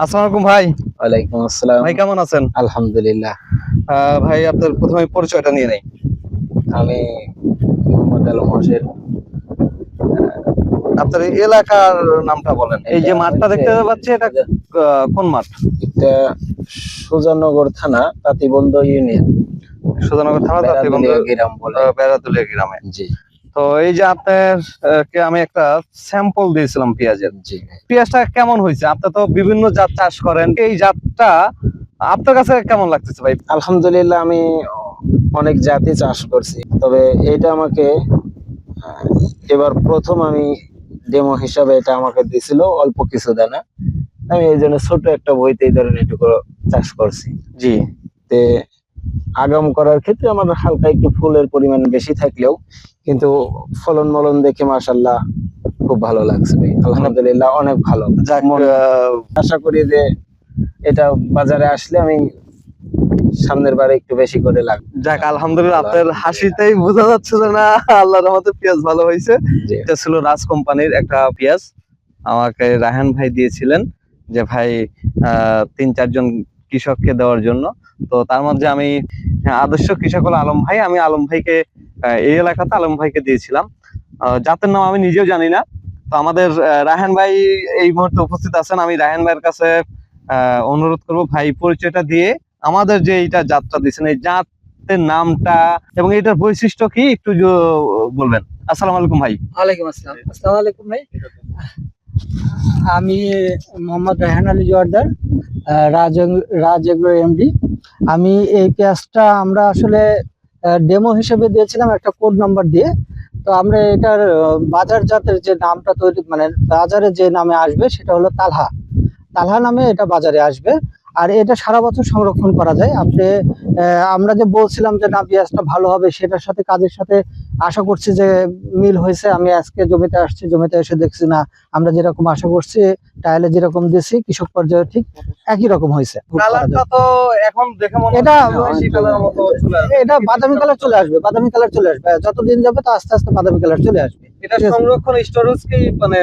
আসসালামু আলাইকুম ভাই। ওয়ালাইকুম আসসালাম। ভাই কেমন আছেন? আলহামদুলিল্লাহ। ভাই আপনার প্রথমে পরিচয়টা নিয়ে নেই। আমি মোহাম্মদ আলম হোসেন। আপনার এই এলাকার নামটা বলেন। এই যে এটা মাঠটা হচ্ছে দেখতে পাচ্ছি এটা কোন মাঠ? এটা সুজানগর থানা তাঁতিবন্ধ ইউনিয়ন সুধানগর থানা তাঁতিবন্ধ বেড়াদুলিয়া গ্রাম বলে। বেড়াতুলিয়া গ্রামে। জি তো এই যে আপনার কে আমি একটা স্যাম্পল দিয়েছিলাম পেঁয়াজের। জি পেঁয়াজটা কেমন হয়েছে? আপনি তো বিভিন্ন জাত চাষ করেন, এই জাতটা আপনার কাছে কেমন লাগতেছে ভাই? আলহামদুলিল্লাহ, আমি অনেক জাতি চাষ করছি, তবে এটা আমাকে এবার প্রথম আমি ডেমো হিসাবে এটা আমাকে দিছিল অল্প কিছু দানা। আমি এই জন্য ছোট একটা বইতে এই ধরনের এটুকু চাষ করছি। জি। তে আগাম করার ক্ষেত্রে আমার হালকা একটু ফুলের পরিমাণ বেশি থাকলেও কিন্তু ফলন মলন দেখে মাশাআল্লাহ খুব ভালো লাগছে ভাই। আলহামদুলিল্লাহ অনেক ভালো। যাক, আশা করি যে এটা বাজারে আসলে আমি সামনের বারে একটু বেশি করে লাগবে। যাক আলহামদুলিল্লাহ, আপনার হাসিতেই বোঝা যাচ্ছে যে না, আল্লাহর রহমতে পেঁয়াজ ভালো হয়েছে। এটা ছিল রাজ কোম্পানির একটা পেঁয়াজ, আমাকে রায়হান ভাই দিয়েছিলেন যে ভাই ৩-৪ জন কৃষককে দেওয়ার জন্য। তো তার মধ্যে আমি আদর্শ কৃষক হলো আলম ভাই, আমি আলম ভাইকে এই এলাকাতে আলম ভাইকে দিয়েছিলাম। জাতের নাম আমি নিজেও জানি না। তো আমাদের রায়হান ভাই এই মুহূর্তে উপস্থিত আছেন, আমি রায়হান ভাইয়ের কাছে অনুরোধ করব ভাই পরিচয়টা দিয়ে আমাদের যে এইটা জাতটা দিচ্ছেন এই জাতের নামটা এবং এটার বৈশিষ্ট্য কি একটু বলবেন। আসসালামু আলাইকুম ভাই। ওয়ালাইকুম আসসালাম। আসসালামু আলাইকুম ভাই। আমি মোহাম্মদ রায়হান আলী জোয়ারদার, রাজ এগ্রো এমডি। আমি এই পেঁয়াজটা আমরা আসলে ডেমো হিসেবে দিয়েছিলাম একটা কোড নাম্বার দিয়ে। তো আমরা এটার বাজার জাতের যে নামটা তৈরি, মানে বাজারে যে নামে আসবে সেটা হলো তালহা। তালহা নামে এটা বাজারে আসবে। আর এটা সারা বছর সংরক্ষণ করা যায়। আমরা যে বলছিলাম যে না পেঁয়াজটা ভালো হবে, সেটার সাথে কাজের সাথে আশা করছি যে মিল হয়েছে। আমি আজকে জমিতে আসছি, জমিতে এসে দেখছি না আমরা যেরকম আশা করছি, টাইলে যেরকম দিয়েছি কৃষক পর্যায়ে ঠিক একই রকম হয়েছে। কালারটা তো এখন দেখে মনে এটা হচ্ছে কালার মতো চলে আসবে। এটা বাদামি কালার চলে আসবে, বাদামি কালার চলে আসবে। যতদিন যাবে তো আস্তে আস্তে বাদামি কালার চলে আসবে। এটা সংরক্ষণ স্টোরেজ কি মানে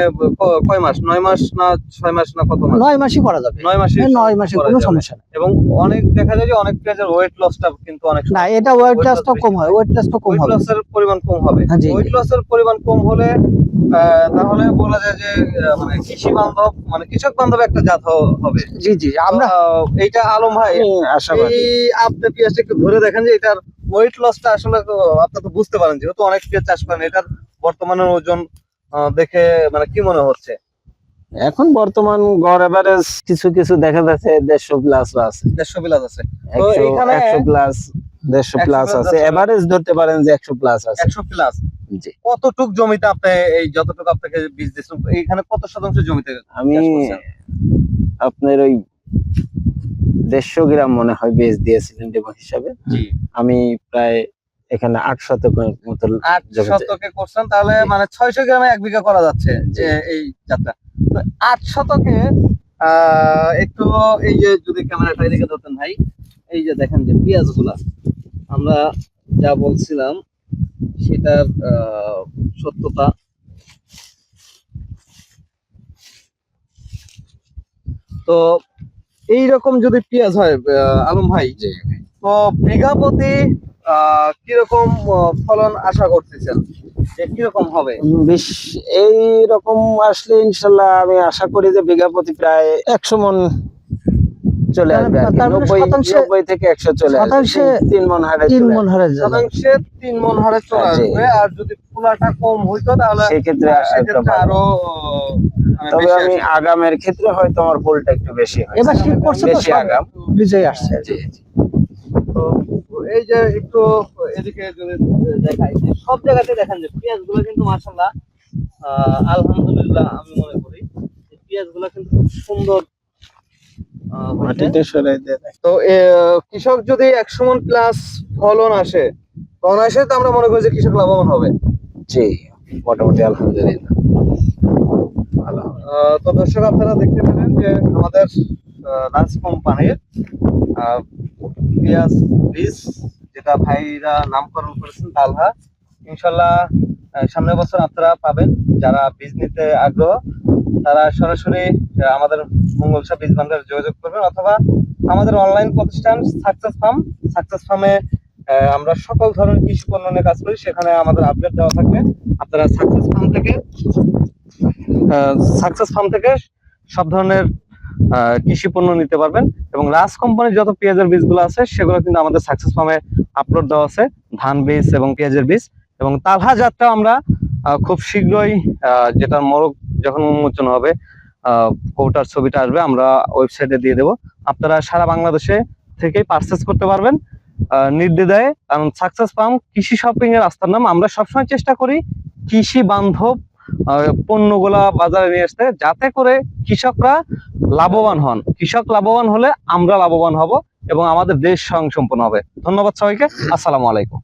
কয় মাস? 9 মাস না 6 মাস না কত মাস? 9 মাসই করা যাবে। 9 মাসে 9 মাসে কোনো সমস্যা নেই। এবং অনেক দেখা যায় যে অনেক পেঁয়াজের ওয়েট লসটা কিন্তু অনেক না, এটা ওয়েট লসটা কম হয়, ওয়েট লসটা কম হবে। ওয়েট লসের পরিমাণ কম হবে। ওয়েট লসের পরিমাণ কম হলে তাহলে বলা যায় যে মানে কৃষি বান্ধব, মানে কৃষক বান্ধব একটা জাত হবে। জি জি, আমরা এইটা আলম ভাই আশাবাদী। এই আপনি পেঁয়াজটা একটু ধরে দেখেন যে এটার ওয়েট লসটা আসলে আপনি তো বুঝতে পারেন, যেহেতু অনেক পেঁয়াজ চাষ করেন, এটার বর্তমানের ওজন দেখে মানে কি মনে হচ্ছে? এখন বর্তমান গড় এভারেজ কিছু কিছু দেখা যাচ্ছে 150 প্লাস আছে। 150 প্লাস আছে। তো 100 এখানে 100 প্লাস 150 প্লাস আছে, এভারেজ ধরতে পারেন যে 100 প্লাস আছে। 100 প্লাস। জি। কতটুক জমিতে আপনি এই যতটুকু আপনাকে বীজ দিয়েছেন এইখানে কত শতাংশ জমিতে আমি চাষ করছেন? আপনার ওই 150 গ্রাম মনে হয় বীজ দিয়েছিলেন ডেমো হিসাবে। জি। আমি প্রায় এখানে 8 শতকের মতো 8 শতকে করছেন, তাহলে মানে 600 গ্রামে 1 বিঘা করা যাচ্ছে যে এই যাত্রা। তো 8 শতকে একটু এই যে যদি ক্যামেরাটা এদিকে ধরতেন ভাই, এই যে দেখেন যে পেঁয়াজগুলা আমরা যা বলছিলাম সেটার সত্যতা। তো এইরকম যদি পেঁয়াজ হয় আলম ভাই, তো বিঘা প্রতি কিরকম ফলন আশা করতেছেন, যে কিরকম হবে? বেশ এই রকম আসলে ইনশাল্লাহ আমি আশা করি যে বিঘা প্রতি প্রায় 100 মন চলে আসবে আর কি। 90 থেকে 100 চলে আসবে। 3 মন হারে শতাংশে 3 মন হারে চলে আসবে। আর যদি ফুলাটা কম হইতো তাহলে সেক্ষেত্রে আরো তবে আমি আগামের ক্ষেত্রে হয়তো আমার ফুলটা একটু বেশি হয়। এবার শীত পড়ছে তো বেশি আগাম বিজয় আসছে। জি জি। তো এই যে একটু এদিকে যদি দেখাই, সব জায়গাতে দেখেন যে পেঁয়াজ গুলো কিন্তু মাশাআল্লাহ আলহামদুলিল্লাহ, আমি মনে করি যে পেঁয়াজ গুলো কিন্তু খুব সুন্দর। মাটিতে সরাই দিয়ে তো কৃষক যদি 100 মন প্লাস ফলন আসে, অনায়াসে তো আমরা মনে করি যে কৃষক লাভবান হবে। জি, মোটামুটি আলহামদুলিল্লাহ ভালো। তো দর্শক আপনারা দেখতে পেলেন যে আমাদের রাজ কোম্পানির পেঁয়াজ বীজ, যেটা ভাইরা নামকরণ করেছেন তালহা। ইনশাল্লাহ সামনের বছর আপনারা পাবেন যারা বীজ নিতে আগ্রহ। তারা সরাসরি আমাদের মঙ্গলসা বীজ ভান্ডারে যোগাযোগ করবেন, অথবা আমাদের অনলাইন প্রতিষ্ঠান সাকসেস ফার্মে আমরা সকল ধরনের কৃষি পণ্য নিয়ে কাজ করি। সেখানে আমাদের আপডেট দেওয়া থাকবে। আপনারা সাকসেস ফার্ম থেকে সব ধরনের কৃষি পণ্য নিতে পারবেন। এবং রাজ কোম্পানির যত পেঁয়াজের বীজগুলো আছে সেগুলো কিন্তু আমাদের সাকসেস ফার্মে আপলোড দেওয়া আছে, ধান বীজ এবং পেঁয়াজের বীজ। এবং তালহা জাতটা আমরা খুব শীঘ্রই, যেটার মোড়ক যখন উন্মোচন হবে, কৌটার ছবিটা আসবে, আমরা ওয়েবসাইটে দিয়ে দেবো। আপনারা সারা বাংলাদেশে থেকেই পারচেস করতে পারবেন নির্দ্বিধায়। কারণ সাকসেস ফার্ম কৃষি শপিং এর রাস্তার নাম। আমরা সবসময় চেষ্টা করি কৃষি বান্ধব পণ্যগুলা বাজারে নিয়ে আসতে, যাতে করে কৃষকরা লাভবান হন। কৃষক লাভবান হলে আমরা লাভবান হব এবং আমাদের দেশ স্বয়ংসম্পূর্ণ হবে। ধন্যবাদ সবাইকে। আসসালামু আলাইকুম।